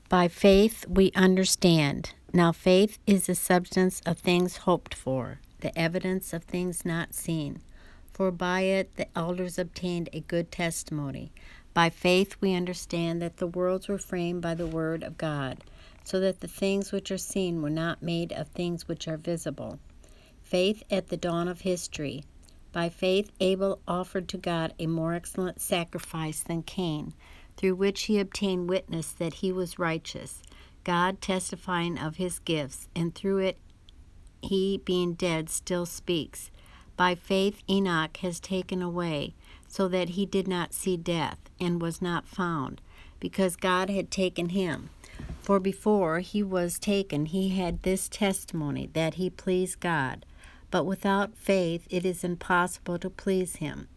By faith we understand. Now faith is the substance of things hoped for, the evidence of things not seen. For by it the elders obtained a good testimony. By faith we understand that the worlds were framed by the word of God, so that the things which are seen were not made of things which are visible. Faith at the dawn of history. By faith Abel offered to God a more excellent sacrifice than Cain, through which he obtained witness that he was righteous, God testifying of his gifts, and through it he, being dead, still speaks. By faith Enoch has taken away, so that he did not see death, and was not found, because God had taken him. For before he was taken he had this testimony, that he pleased God. But without faith it is impossible to please him.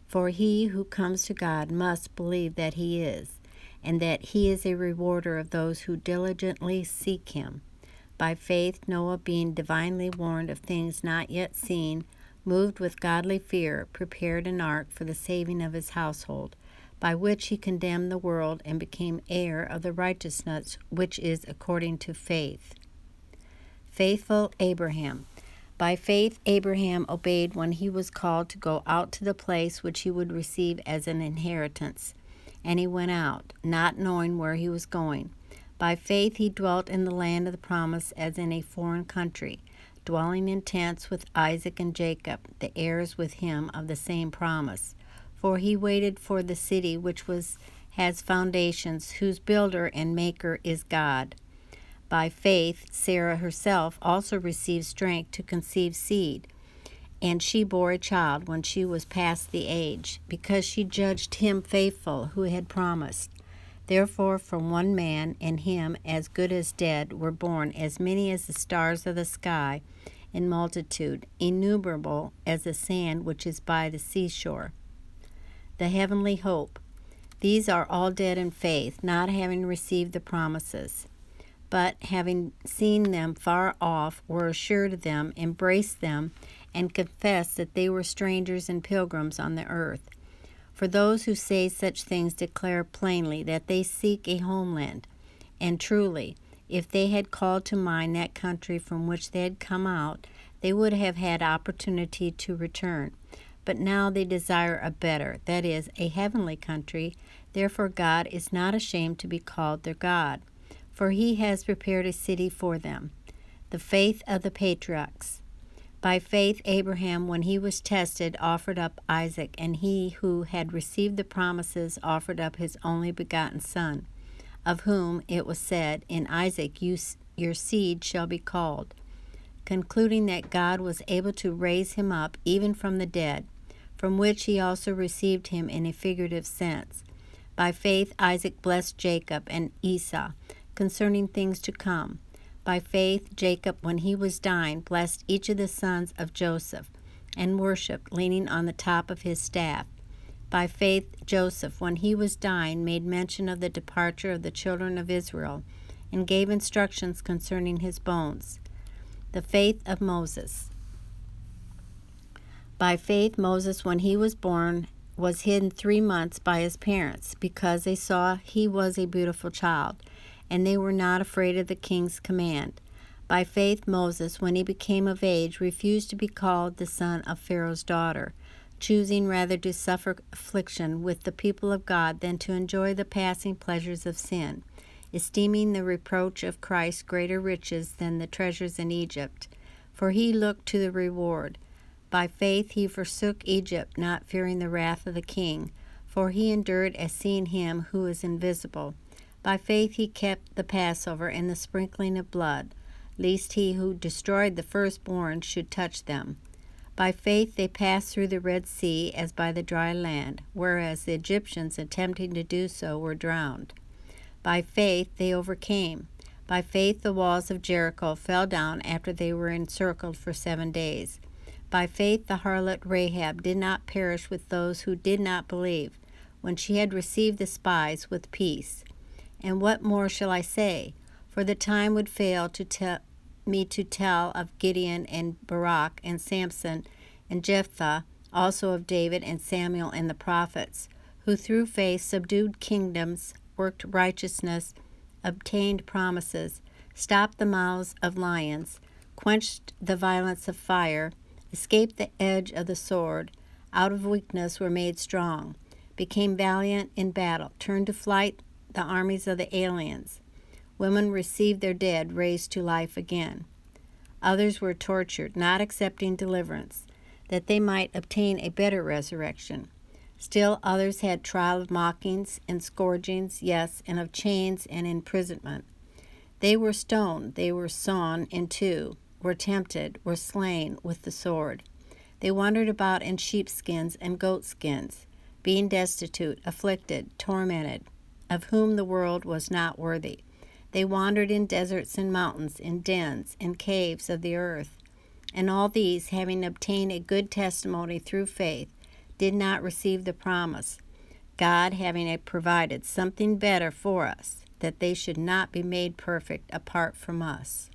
For he who comes to God must believe that he is, and that he is a rewarder of those who diligently seek him. By faith Noah, being divinely warned of things not yet seen, moved with godly fear, prepared an ark for the saving of his household, by which he condemned the world and became heir of the righteousness which is according to faith. Faithful Abraham. By faith Abraham obeyed when he was called to go out to the place which he would receive as an inheritance. And he went out, not knowing where he was going. By faith he dwelt in the land of the promise as in a foreign country, dwelling in tents with Isaac and Jacob, the heirs with him of the same promise. For he waited for the city which has foundations, whose builder and maker is God. By faith Sarah herself also received strength to conceive seed, and she bore a child when she was past the age, because she judged him faithful who had promised. Therefore from one man, and him as good as dead, were born as many as the stars of the sky, in multitude, innumerable as the sand which is by the seashore. The heavenly hope. These are all dead in faith, not having received the promises, but having seen them far off, were assured of them, embraced them, and confessed that they were strangers and pilgrims on the earth. For those who say such things declare plainly that they seek a homeland. And truly, if they had called to mind that country from which they had come out, they would have had opportunity to return. But now they desire a better, that is, a heavenly country. Therefore God is not ashamed to be called their God, for he has prepared a city for them. The faith of the patriarchs. By faith Abraham, when he was tested, offered up Isaac, and he who had received the promises offered up his only begotten son, of whom it was said, In Isaac your seed shall be called, concluding that God was able to raise him up even from the dead, from which he also received him in a figurative sense. By faith Isaac blessed Jacob and Esau concerning things to come. By faith Jacob, when he was dying, blessed each of the sons of Joseph, and worshipped, leaning on the top of his staff. By faith Joseph, when he was dying, made mention of the departure of the children of Israel, and gave instructions concerning his bones. The faith of Moses. By faith Moses, when he was born, was hidden 3 months by his parents, because they saw he was a beautiful child, and they were not afraid of the king's command. By faith Moses, when he became of age, refused to be called the son of Pharaoh's daughter, choosing rather to suffer affliction with the people of God than to enjoy the passing pleasures of sin, esteeming the reproach of Christ greater riches than the treasures in Egypt, for he looked to the reward. By faith he forsook Egypt, not fearing the wrath of the king, for he endured as seeing him who is invisible. By faith he kept the Passover and the sprinkling of blood, lest he who destroyed the firstborn should touch them. By faith they passed through the Red Sea as by the dry land, whereas the Egyptians, attempting to do so, were drowned. By faith they overcame. By faith the walls of Jericho fell down after they were encircled for 7 days. By faith the harlot Rahab did not perish with those who did not believe, when she had received the spies with peace. And what more shall I say? For the time would fail to tell of Gideon and Barak and Samson and Jephthah, also of David and Samuel and the prophets, who through faith subdued kingdoms, worked righteousness, obtained promises, stopped the mouths of lions, quenched the violence of fire, escaped the edge of the sword, out of weakness were made strong, became valiant in battle, turned to flight the armies of the aliens. Women received their dead raised to life again. Others were tortured, not accepting deliverance, that they might obtain a better resurrection. Still others had trial of mockings and scourgings, yes, and of chains and imprisonment. They were stoned, they were sawn in two, were tempted, were slain with the sword. They wandered about in sheepskins and goatskins, being destitute, afflicted, tormented, of whom the world was not worthy. They wandered in deserts and mountains, in dens, in caves of the earth. And all these, having obtained a good testimony through faith, did not receive the promise, God having provided something better for us, that they should not be made perfect apart from us.